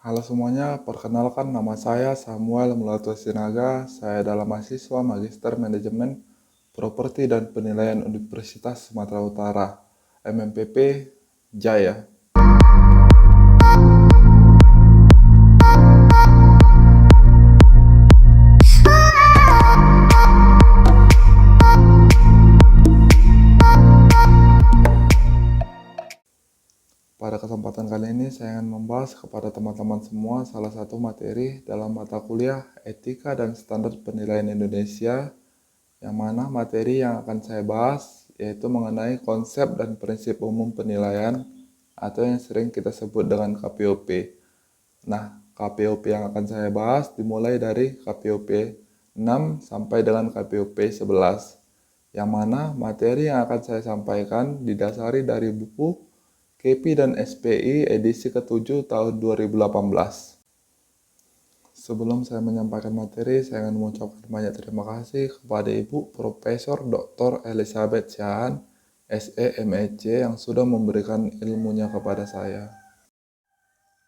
Halo semuanya, perkenalkan nama saya Samuel Mulatu Sinaga. Saya adalah mahasiswa Magister Manajemen Properti dan Penilaian Universitas Sumatera Utara, MMPP Jaya. Pada kesempatan kali ini saya ingin membahas kepada teman-teman semua salah satu materi dalam mata kuliah Etika dan Standar Penilaian Indonesia, yang mana materi yang akan saya bahas yaitu mengenai konsep dan prinsip umum penilaian atau yang sering kita sebut dengan KPOP. Nah, KPOP yang akan saya bahas dimulai dari KPOP 6 sampai dengan KPOP 11, yang mana materi yang akan saya sampaikan didasari dari buku KP dan SPI edisi ke-7 tahun 2018. Sebelum saya menyampaikan materi, saya ingin mengucapkan banyak terima kasih kepada Ibu Profesor Dr. Elizabeth Syahan, SE MEC, yang sudah memberikan ilmunya kepada saya.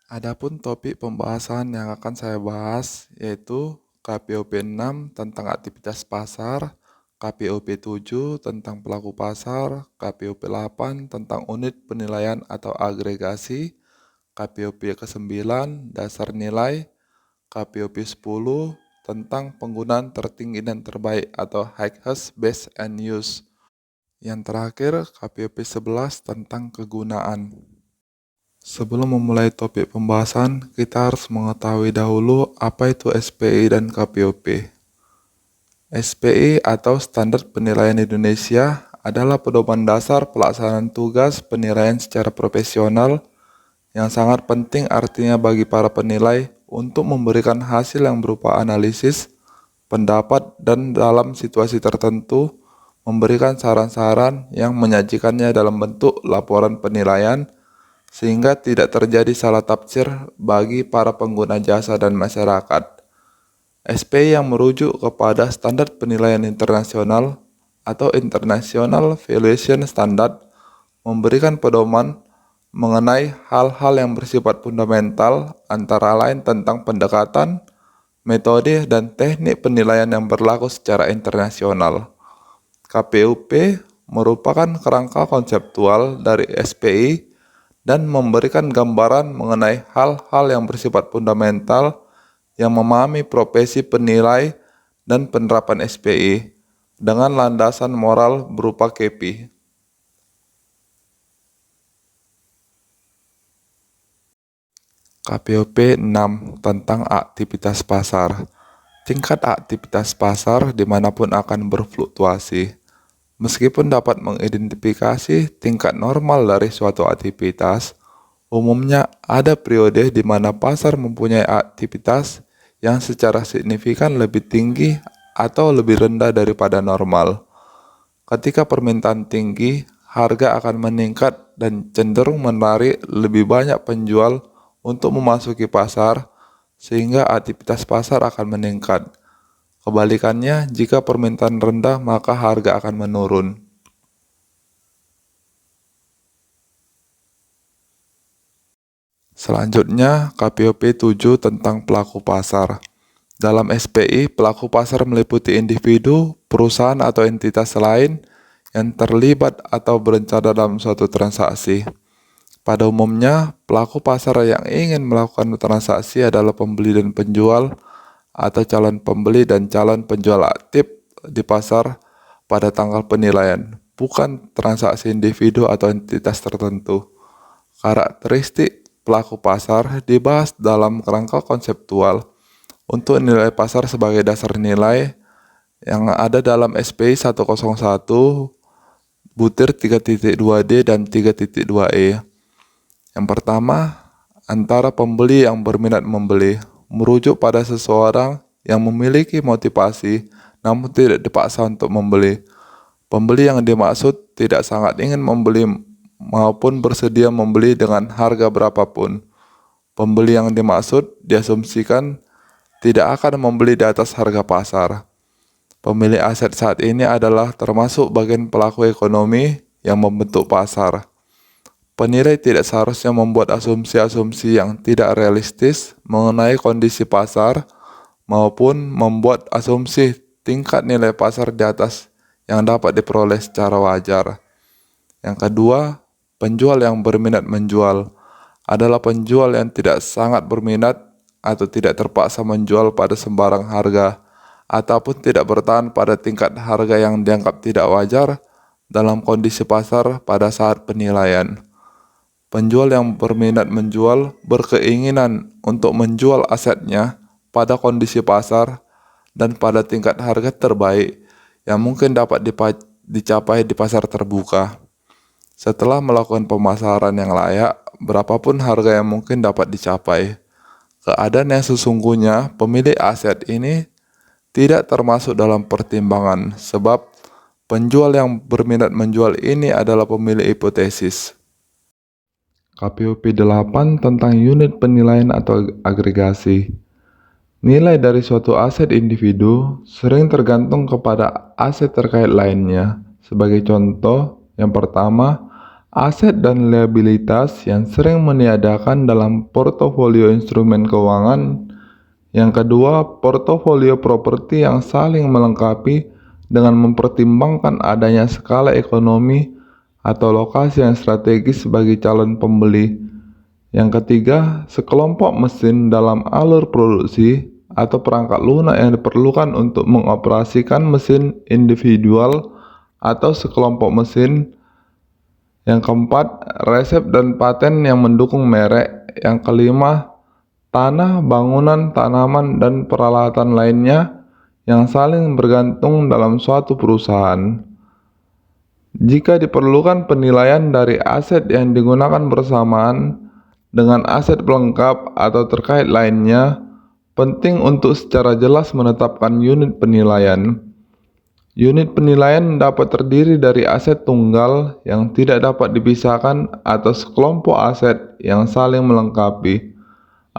Adapun topik pembahasan yang akan saya bahas yaitu KPOP 6 tentang aktivitas pasar, KPOP 7 tentang pelaku pasar, KPOP 8 tentang unit penilaian atau agregasi, KPOP ke-9 dasar nilai, KPOP 10 tentang penggunaan tertinggi dan terbaik atau highest best and use. Yang terakhir KPOP 11 tentang kegunaan. Sebelum memulai topik pembahasan, kita harus mengetahui dahulu apa itu SPI dan KPOP. SPI atau Standar Penilaian Indonesia adalah pedoman dasar pelaksanaan tugas penilaian secara profesional yang sangat penting, artinya bagi para penilai untuk memberikan hasil yang berupa analisis, pendapat, dan dalam situasi tertentu memberikan saran-saran yang menyajikannya dalam bentuk laporan penilaian sehingga tidak terjadi salah tafsir bagi para pengguna jasa dan masyarakat. SPI yang merujuk kepada standar penilaian internasional atau International Valuation Standard memberikan pedoman mengenai hal-hal yang bersifat fundamental, antara lain tentang pendekatan, metode, dan teknik penilaian yang berlaku secara internasional. KPOP merupakan kerangka konseptual dari SPI dan memberikan gambaran mengenai hal-hal yang bersifat fundamental yang memahami profesi penilai dan penerapan SPI dengan landasan moral berupa KP. KPOP 6 tentang aktivitas pasar. Tingkat aktivitas pasar dimanapun akan berfluktuasi. Meskipun dapat mengidentifikasi tingkat normal dari suatu aktivitas, umumnya ada periode di mana pasar mempunyai aktivitas yang secara signifikan lebih tinggi atau lebih rendah daripada normal. Ketika permintaan tinggi, harga akan meningkat dan cenderung menarik lebih banyak penjual untuk memasuki pasar, sehingga aktivitas pasar akan meningkat. Kebalikannya, jika permintaan rendah, maka harga akan menurun. Selanjutnya, KPOP 7 tentang pelaku pasar. Dalam SPI, pelaku pasar meliputi individu, perusahaan atau entitas lain yang terlibat atau berencana dalam suatu transaksi. Pada umumnya, pelaku pasar yang ingin melakukan transaksi adalah pembeli dan penjual atau calon pembeli dan calon penjual aktif di pasar pada tanggal penilaian, bukan transaksi individu atau entitas tertentu. Karakteristik pelaku pasar dibahas dalam kerangka konseptual untuk nilai pasar sebagai dasar nilai yang ada dalam SPI 101 butir 3.2D dan 3.2E. Yang pertama, antara pembeli yang berminat membeli, merujuk pada seseorang yang memiliki motivasi namun tidak dipaksa untuk membeli. Pembeli yang dimaksud tidak sangat ingin membeli maupun bersedia membeli dengan harga berapapun. Pembeli yang dimaksud diasumsikan tidak akan membeli di atas harga pasar. Pemilik aset saat ini adalah termasuk bagian pelaku ekonomi yang membentuk pasar. Penilai tidak seharusnya membuat asumsi-asumsi yang tidak realistis mengenai kondisi pasar maupun membuat asumsi tingkat nilai pasar di atas yang dapat diperoleh secara wajar. Yang kedua, penjual yang berminat menjual adalah penjual yang tidak sangat berminat atau tidak terpaksa menjual pada sembarang harga ataupun tidak bertahan pada tingkat harga yang dianggap tidak wajar dalam kondisi pasar pada saat penilaian. Penjual yang berminat menjual berkeinginan untuk menjual asetnya pada kondisi pasar dan pada tingkat harga terbaik yang mungkin dapat dicapai di pasar terbuka. Setelah melakukan pemasaran yang layak, berapapun harga yang mungkin dapat dicapai. Keadaan yang sesungguhnya pemilik aset ini tidak termasuk dalam pertimbangan sebab penjual yang berminat menjual ini adalah pemilik hipotesis. KPUP 8 tentang unit penilaian atau agregasi. Nilai dari suatu aset individu sering tergantung kepada aset terkait lainnya. Sebagai contoh, yang pertama, aset dan liabilitas yang sering meniadakan dalam portofolio instrumen keuangan. Yang kedua, portofolio properti yang saling melengkapi dengan mempertimbangkan adanya skala ekonomi atau lokasi yang strategis bagi calon pembeli. Yang ketiga, sekelompok mesin dalam alur produksi atau perangkat lunak yang diperlukan untuk mengoperasikan mesin individual atau sekelompok mesin. Yang keempat, resep dan paten yang mendukung merek. Yang kelima, tanah, bangunan, tanaman, dan peralatan lainnya yang saling bergantung dalam suatu perusahaan. Jika diperlukan penilaian dari aset yang digunakan bersamaan dengan aset pelengkap atau terkait lainnya, penting untuk secara jelas menetapkan unit penilaian. Unit penilaian dapat terdiri dari aset tunggal yang tidak dapat dipisahkan atau sekelompok aset yang saling melengkapi.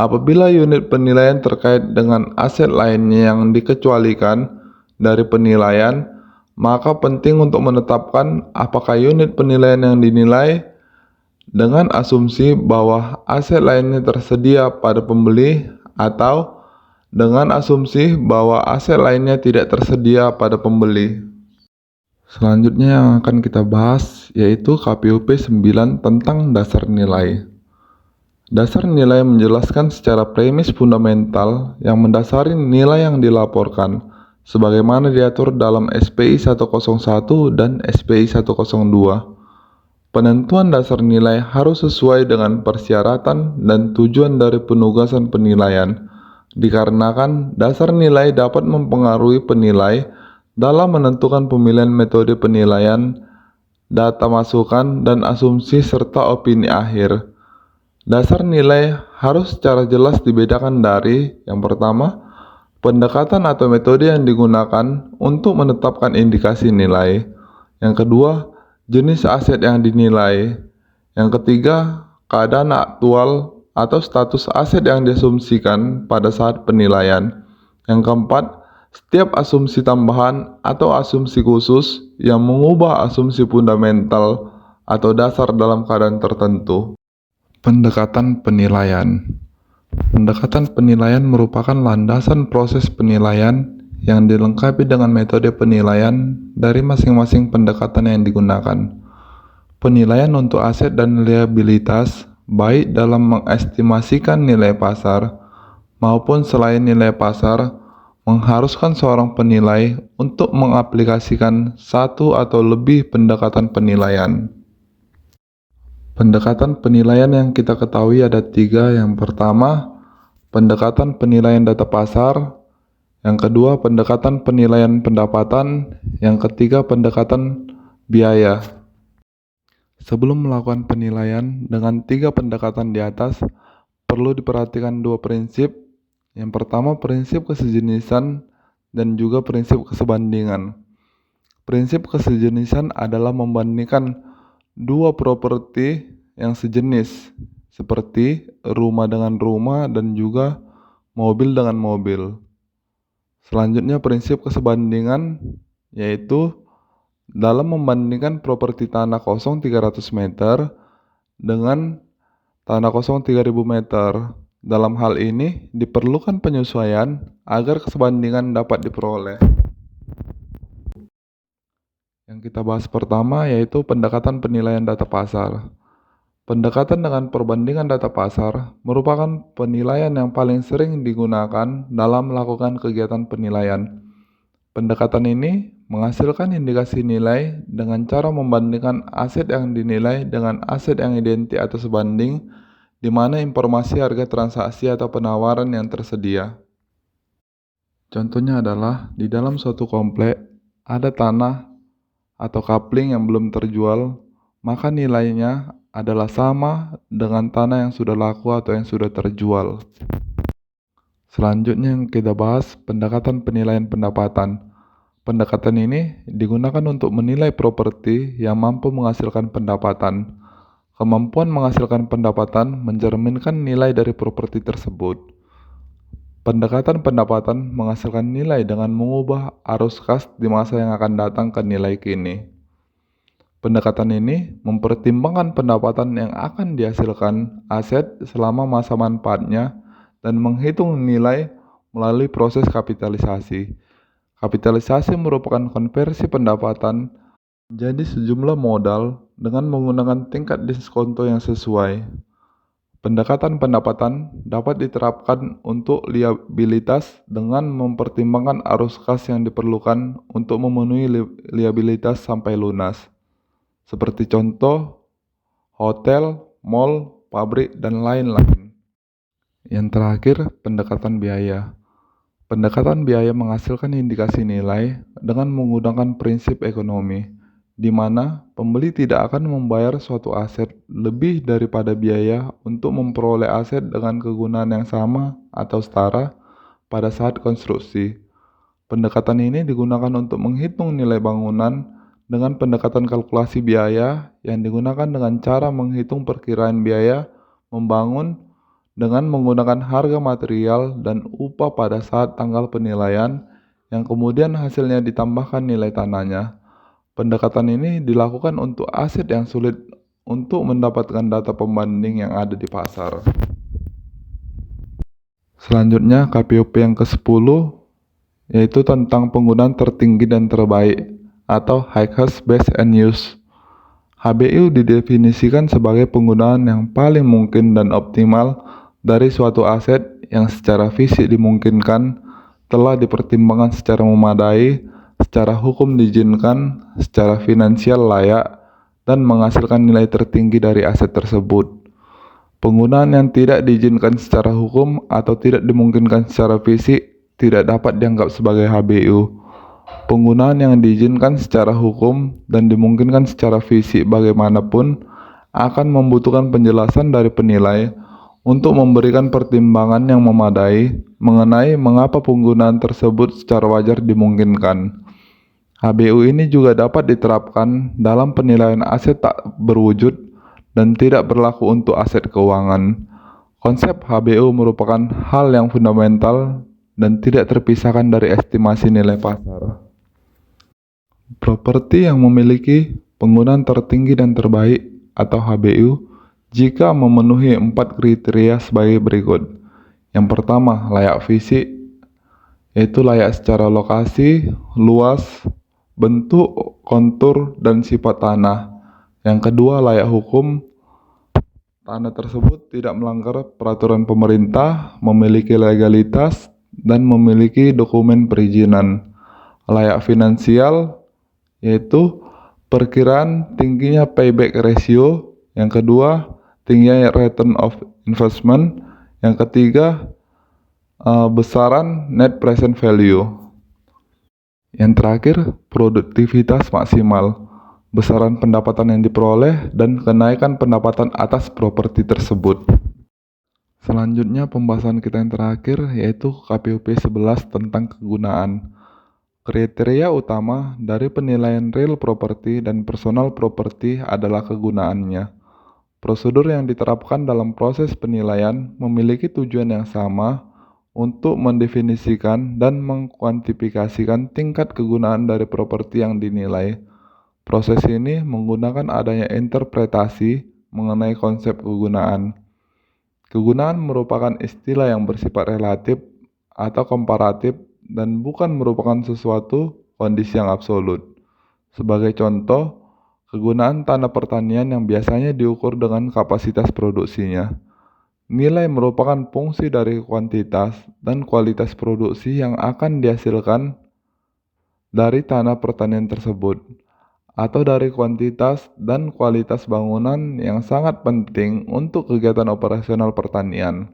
Apabila unit penilaian terkait dengan aset lainnya yang dikecualikan dari penilaian, maka penting untuk menetapkan apakah unit penilaian yang dinilai dengan asumsi bahwa aset lainnya tersedia pada pembeli atau dengan asumsi bahwa aset lainnya tidak tersedia pada pembeli. Selanjutnya yang akan kita bahas yaitu KPUP 9 tentang dasar nilai. Dasar nilai menjelaskan secara premis fundamental yang mendasari nilai yang dilaporkan sebagaimana diatur dalam SPI 101 dan SPI 102. Penentuan dasar nilai harus sesuai dengan persyaratan dan tujuan dari penugasan penilaian, dikarenakan dasar nilai dapat mempengaruhi penilai dalam menentukan pemilihan metode penilaian, data masukan, dan asumsi serta opini akhir. Dasar nilai harus secara jelas dibedakan dari, yang pertama, pendekatan atau metode yang digunakan untuk menetapkan indikasi nilai. Yang kedua, jenis aset yang dinilai. Yang ketiga, keadaan aktual atau status aset yang diasumsikan pada saat penilaian. Yang keempat, setiap asumsi tambahan atau asumsi khusus yang mengubah asumsi fundamental atau dasar dalam keadaan tertentu. Pendekatan penilaian. Pendekatan penilaian merupakan landasan proses penilaian yang dilengkapi dengan metode penilaian dari masing-masing pendekatan yang digunakan. Penilaian untuk aset dan liabilitas, baik dalam mengestimasikan nilai pasar maupun selain nilai pasar, mengharuskan seorang penilai untuk mengaplikasikan satu atau lebih pendekatan penilaian. Pendekatan penilaian yang kita ketahui ada 3. Yang pertama, pendekatan penilaian data pasar. Yang kedua, pendekatan penilaian pendapatan. Yang ketiga, pendekatan biaya. Sebelum melakukan penilaian dengan 3 pendekatan di atas, perlu diperhatikan 2 prinsip. Yang pertama, prinsip kesejenisan dan juga prinsip kesebandingan. Prinsip kesejenisan adalah membandingkan 2 properti yang sejenis, seperti rumah dengan rumah dan juga mobil dengan mobil. Selanjutnya prinsip kesebandingan yaitu dalam membandingkan properti tanah kosong 300 meter dengan tanah kosong 3.000 meter. Dalam hal ini diperlukan penyesuaian agar kesebandingan dapat diperoleh. Yang kita bahas pertama yaitu pendekatan penilaian data pasar. Pendekatan dengan perbandingan data pasar merupakan penilaian yang paling sering digunakan dalam melakukan kegiatan penilaian. Pendekatan ini menghasilkan indikasi nilai dengan cara membandingkan aset yang dinilai dengan aset yang identik atau sebanding, di mana informasi harga transaksi atau penawaran yang tersedia. Contohnya adalah di dalam suatu komplek ada tanah atau kapling yang belum terjual, maka nilainya adalah sama dengan tanah yang sudah laku atau yang sudah terjual. Selanjutnya yang kita bahas pendekatan penilaian pendapatan. Pendekatan ini digunakan untuk menilai properti yang mampu menghasilkan pendapatan. Kemampuan menghasilkan pendapatan mencerminkan nilai dari properti tersebut. Pendekatan pendapatan menghasilkan nilai dengan mengubah arus kas di masa yang akan datang ke nilai kini. Pendekatan ini mempertimbangkan pendapatan yang akan dihasilkan aset selama masa manfaatnya dan menghitung nilai melalui proses kapitalisasi. Kapitalisasi merupakan konversi pendapatan menjadi sejumlah modal dengan menggunakan tingkat diskonto yang sesuai. Pendekatan pendapatan dapat diterapkan untuk liabilitas dengan mempertimbangkan arus kas yang diperlukan untuk memenuhi liabilitas sampai lunas. Seperti contoh, hotel, mall, pabrik, dan lain-lain. Yang terakhir, pendekatan biaya. Pendekatan biaya menghasilkan indikasi nilai dengan menggunakan prinsip ekonomi, di mana pembeli tidak akan membayar suatu aset lebih daripada biaya untuk memperoleh aset dengan kegunaan yang sama atau setara pada saat konstruksi. Pendekatan ini digunakan untuk menghitung nilai bangunan dengan pendekatan kalkulasi biaya yang digunakan dengan cara menghitung perkiraan biaya membangun dengan menggunakan harga material dan upah pada saat tanggal penilaian yang kemudian hasilnya ditambahkan nilai tanahnya. Pendekatan ini dilakukan untuk aset yang sulit untuk mendapatkan data pembanding yang ada di pasar. Selanjutnya KPOP yang ke-10 yaitu tentang penggunaan tertinggi dan terbaik atau Highest Best and Use. HBU didefinisikan sebagai penggunaan yang paling mungkin dan optimal dari suatu aset yang secara fisik dimungkinkan, telah dipertimbangkan secara memadai, secara hukum diizinkan, secara finansial layak, dan menghasilkan nilai tertinggi dari aset tersebut. Penggunaan yang tidak diizinkan secara hukum atau tidak dimungkinkan secara fisik tidak dapat dianggap sebagai HBU. Penggunaan yang diizinkan secara hukum dan dimungkinkan secara fisik bagaimanapun akan membutuhkan penjelasan dari penilai untuk memberikan pertimbangan yang memadai mengenai mengapa penggunaan tersebut secara wajar dimungkinkan. HBU ini juga dapat diterapkan dalam penilaian aset tak berwujud dan tidak berlaku untuk aset keuangan. Konsep HBU merupakan hal yang fundamental dan tidak terpisahkan dari estimasi nilai pasar. Properti yang memiliki penggunaan tertinggi dan terbaik atau HBU jika memenuhi 4 kriteria sebagai berikut. Yang pertama, layak fisik, yaitu layak secara lokasi, luas, bentuk, kontur, dan sifat tanah. Yang kedua, layak hukum, tanah tersebut tidak melanggar peraturan pemerintah, memiliki legalitas, dan memiliki dokumen perizinan. Layak finansial, yaitu perkiraan tingginya payback ratio. Yang kedua, tingginya return of investment. Yang ketiga, besaran net present value. Yang terakhir, produktivitas maksimal, besaran pendapatan yang diperoleh dan kenaikan pendapatan atas properti tersebut. Selanjutnya pembahasan kita yang terakhir yaitu KPOP 11 tentang kegunaan. Kriteria utama dari penilaian real property dan personal property adalah kegunaannya. Prosedur yang diterapkan dalam proses penilaian memiliki tujuan yang sama untuk mendefinisikan dan mengkuantifikasikan tingkat kegunaan dari properti yang dinilai. Proses ini menggunakan adanya interpretasi mengenai konsep kegunaan. Kegunaan merupakan istilah yang bersifat relatif atau komparatif dan bukan merupakan sesuatu kondisi yang absolut. Sebagai contoh, kegunaan tanah pertanian yang biasanya diukur dengan kapasitas produksinya. Nilai merupakan fungsi dari kuantitas dan kualitas produksi yang akan dihasilkan dari tanah pertanian tersebut, atau dari kuantitas dan kualitas bangunan yang sangat penting untuk kegiatan operasional pertanian.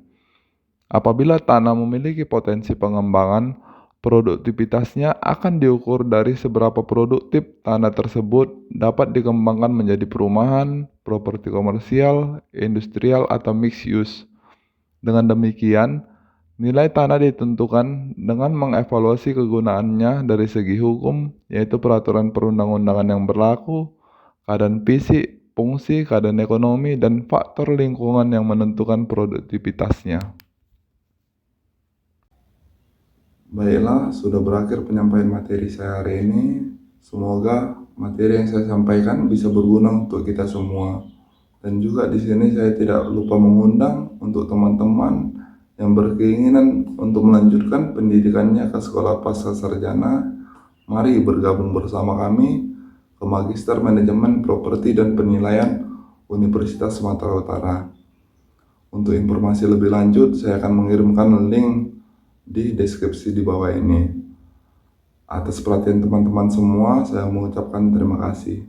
Apabila tanah memiliki potensi pengembangan, produktivitasnya akan diukur dari seberapa produktif tanah tersebut dapat dikembangkan menjadi perumahan, properti komersial, industrial, atau mixed use. Dengan demikian, nilai tanah ditentukan dengan mengevaluasi kegunaannya dari segi hukum, yaitu peraturan perundang-undangan yang berlaku, keadaan fisik, fungsi, keadaan ekonomi, dan faktor lingkungan yang menentukan produktivitasnya. Baiklah, sudah berakhir penyampaian materi saya hari ini. Semoga materi yang saya sampaikan bisa berguna untuk kita semua. Dan juga di sini saya tidak lupa mengundang untuk teman-teman yang berkeinginan untuk melanjutkan pendidikannya ke sekolah pasca sarjana. Mari bergabung bersama kami ke Magister Manajemen Properti dan Penilaian Universitas Sumatera Utara. Untuk informasi lebih lanjut, saya akan mengirimkan link di deskripsi di bawah ini. Atas perhatian teman-teman semua, saya mengucapkan terima kasih.